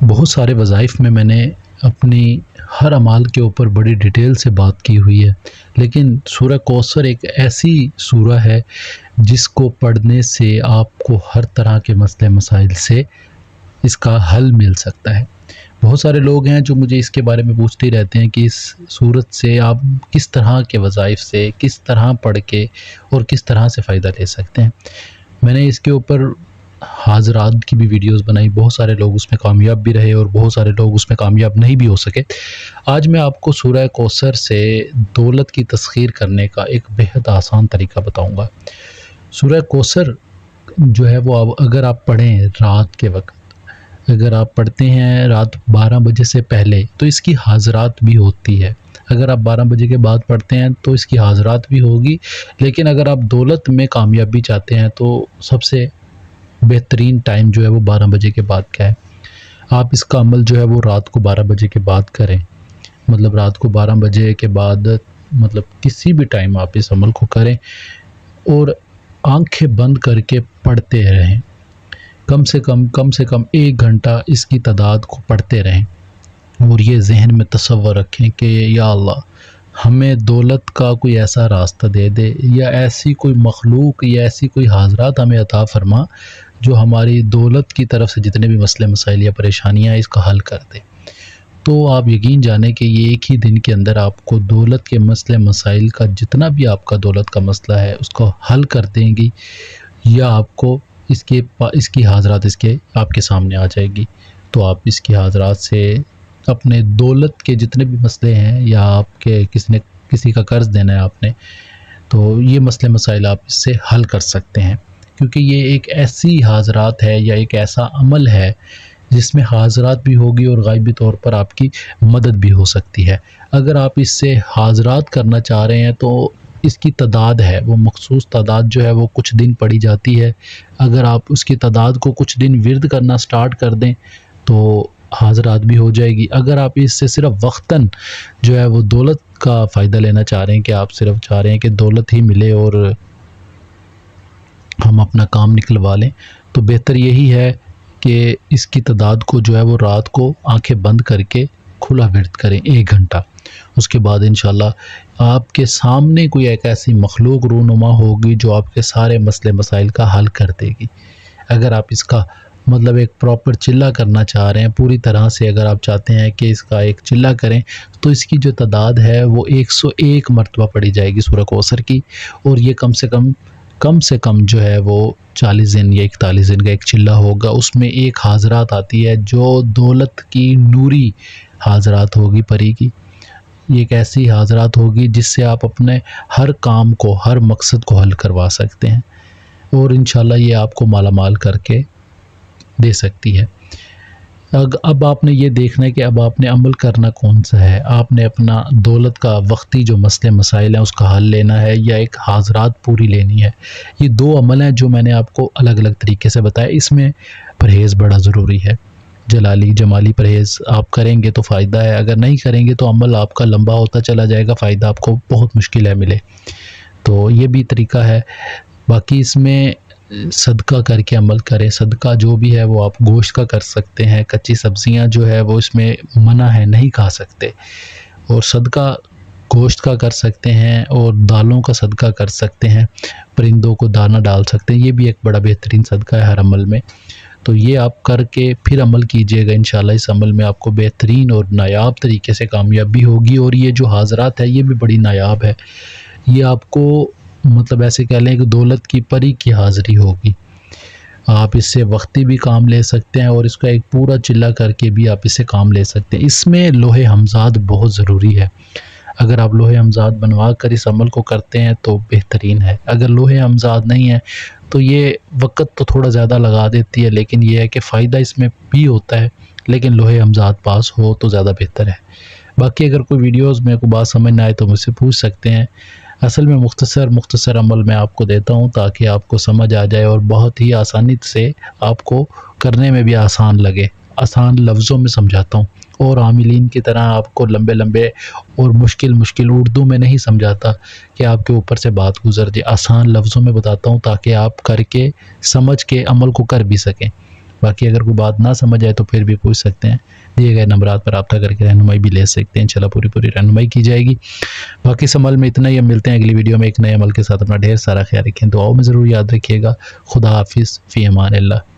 بہت سارے وظائف میں نے اپنی ہر اعمال کے اوپر بڑی ڈیٹیل سے بات کی ہوئی ہے، لیکن سورہ کوثر ایک ایسی سورہ ہے جس کو پڑھنے سے آپ کو ہر طرح کے مسئلے مسائل سے اس کا حل مل سکتا ہے۔ بہت سارے لوگ ہیں جو مجھے اس کے بارے میں پوچھتے رہتے ہیں کہ اس صورت سے آپ کس طرح کے وظائف سے کس طرح پڑھ کے اور کس طرح سے فائدہ لے سکتے ہیں۔ میں نے اس کے اوپر حاضرات کی بھی ویڈیوز بنائی، بہت سارے لوگ اس میں کامیاب بھی رہے اور بہت سارے لوگ اس میں کامیاب نہیں بھی ہو سکے۔ آج میں آپ کو سورہ کوثر سے دولت کی تسخیر کرنے کا ایک بہت آسان طریقہ بتاؤں گا۔ سورہ کوثر جو ہے وہ اگر آپ پڑھیں رات کے وقت، اگر آپ پڑھتے ہیں رات 12 بجے سے پہلے تو اس کی حاضرات بھی ہوتی ہے۔ اگر آپ 12 بجے کے بعد پڑھتے ہیں تو اس کی حاضرات بھی ہوگی، لیکن اگر آپ دولت میں کامیابی چاہتے ہیں تو سب سے بہترین ٹائم جو ہے وہ 12 بجے کے بعد کا ہے۔ آپ اس کا عمل جو ہے وہ رات کو 12 بجے کے بعد کریں، مطلب رات کو 12 بجے کے بعد مطلب کسی بھی ٹائم آپ اس عمل کو کریں اور آنکھیں بند کر کے پڑھتے رہیں، کم سے کم 1 گھنٹہ اس کی تعداد کو پڑھتے رہیں، اور یہ ذہن میں تصور رکھیں کہ یا اللہ ہمیں دولت کا کوئی ایسا راستہ دے دے، یا ایسی کوئی مخلوق یا ایسی کوئی حاضرات ہمیں عطا فرما جو ہماری دولت کی طرف سے جتنے بھی مسئلے مسائل یا پریشانیاں اس کا حل کر دے۔ تو آپ یقین جانیں کہ یہ ایک ہی دن کے اندر آپ کو دولت کے مسئلے مسائل کا جتنا بھی آپ کا دولت کا مسئلہ ہے اس کو حل کر دیں گی، یا آپ کو اس کی حاضرات آپ کے سامنے آ جائے گی۔ تو آپ اس کی حاضرات سے اپنے دولت کے جتنے بھی مسئلے ہیں، یا آپ کے کسی کا قرض دینا ہے آپ نے، تو یہ مسئلے مسائل آپ اس سے حل کر سکتے ہیں، کیونکہ یہ ایک ایسی حاضرات ہے یا ایک ایسا عمل ہے جس میں حاضرات بھی ہوگی اور غائبی طور پر آپ کی مدد بھی ہو سکتی ہے۔ اگر آپ اس سے حاضرات کرنا چاہ رہے ہیں تو اس کی تعداد ہے وہ مخصوص تعداد جو ہے وہ کچھ دن پڑھی جاتی ہے۔ اگر آپ اس کی تعداد کو کچھ دن ورد کرنا سٹارٹ کر دیں تو حاضرات بھی ہو جائے گی۔ اگر آپ اس سے صرف وقتاً جو ہے وہ دولت کا فائدہ لینا چاہ رہے ہیں، کہ آپ صرف چاہ رہے ہیں کہ دولت ہی ملے اور ہم اپنا کام نکلوا لیں، تو بہتر یہی ہے کہ اس کی تعداد کو جو ہے وہ رات کو آنکھیں بند کر کے کھلا ورد کریں 1 گھنٹہ۔ اس کے بعد انشاءاللہ آپ کے سامنے کوئی ایک ایسی مخلوق رونما ہوگی جو آپ کے سارے مسئلے مسائل کا حل کر دے گی۔ اگر آپ اس کا مطلب ایک پراپر چلہ کرنا چاہ رہے ہیں پوری طرح سے، اگر آپ چاہتے ہیں کہ اس کا ایک چلہ کریں، تو اس کی جو تعداد ہے وہ 101 مرتبہ پڑھی جائے گی سورہ کوثر کی، اور یہ کم سے کم جو ہے وہ 40 دن یا 41 دن کا ایک چلہ ہوگا۔ اس میں ایک حاضرات آتی ہے جو دولت کی نوری حاضرات ہوگی پری کی، یہ ایک ایسی حاضرات ہوگی جس سے آپ اپنے ہر کام کو ہر مقصد کو حل کروا سکتے ہیں، اور انشاءاللہ یہ آپ کو مالا مال کر کے دے سکتی ہے۔ اب آپ نے یہ دیکھنا ہے کہ اب آپ نے عمل کرنا کون سا ہے۔ آپ نے اپنا دولت کا وقتی جو مسئلے مسائل ہیں اس کا حل لینا ہے، یا ایک حاضرات پوری لینی ہے۔ یہ 2 عمل ہیں جو میں نے آپ کو الگ الگ طریقے سے بتایا۔ اس میں پرہیز بڑا ضروری ہے، جمالی پرہیز آپ کریں گے تو فائدہ ہے، اگر نہیں کریں گے تو عمل آپ کا لمبا ہوتا چلا جائے گا، فائدہ آپ کو بہت مشکل ہے ملے۔ تو یہ بھی طریقہ ہے۔ باقی اس میں صدقہ کر کے عمل کریں۔ صدقہ جو بھی ہے وہ آپ گوشت کا کر سکتے ہیں، کچی سبزیاں جو ہے وہ اس میں منع ہے، نہیں کھا سکتے، اور صدقہ گوشت کا کر سکتے ہیں، اور دالوں کا صدقہ کر سکتے ہیں، پرندوں کو دانہ ڈال سکتے ہیں، یہ بھی ایک بڑا بہترین صدقہ ہے ہر عمل میں۔ تو یہ آپ کر کے پھر عمل کیجئے گا، انشاءاللہ اس عمل میں آپ کو بہترین اور نایاب طریقے سے کامیابی ہوگی۔ اور یہ جو حاضرات ہے یہ بھی بڑی نایاب ہے، یہ آپ کو مطلب ایسے کہہ لیں کہ دولت کی پری کی حاضری ہوگی۔ آپ اس سے وقتی بھی کام لے سکتے ہیں، اور اس کا ایک پورا چلہ کر کے بھی آپ اس سے کام لے سکتے ہیں۔ اس میں لوح حمزات بہت ضروری ہے۔ اگر آپ لوح حمزات بنوا کر اس عمل کو کرتے ہیں تو بہترین ہے۔ اگر لوح حمزات نہیں ہے تو یہ وقت تو تھوڑا زیادہ لگا دیتی ہے، لیکن یہ ہے کہ فائدہ اس میں بھی ہوتا ہے، لیکن لوح حمزات پاس ہو تو زیادہ بہتر ہے۔ باقی اگر کوئی ویڈیوز میں کوئی بات سمجھ نہ آئے تو مجھ سے پوچھ سکتے ہیں۔ اصل میں مختصر عمل میں آپ کو دیتا ہوں تاکہ آپ کو سمجھ آ جائے، اور بہت ہی آسانی سے آپ کو کرنے میں بھی آسان لگے۔ آسان لفظوں میں سمجھاتا ہوں، اور عاملین کی طرح آپ کو لمبے اور مشکل اردو میں نہیں سمجھاتا کہ آپ کے اوپر سے بات گزر جائے۔ آسان لفظوں میں بتاتا ہوں تاکہ آپ کر کے سمجھ کے عمل کو کر بھی سکیں۔ باقی اگر کوئی بات نہ سمجھ آئے تو پھر بھی پوچھ سکتے ہیں، دیے گئے نمبرات پر رابطہ کر کے رہنمائی بھی لے سکتے ہیں، انشاءاللہ پوری رہنمائی کی جائے گی۔ باقی اس عمل میں اتنا ہی، ہم ملتے ہیں اگلی ویڈیو میں ایک نئے عمل کے ساتھ۔ اپنا ڈھیر سارا خیال رکھیں، دعاؤں میں ضرور یاد رکھیے گا۔ خدا حافظ، فی امان اللہ۔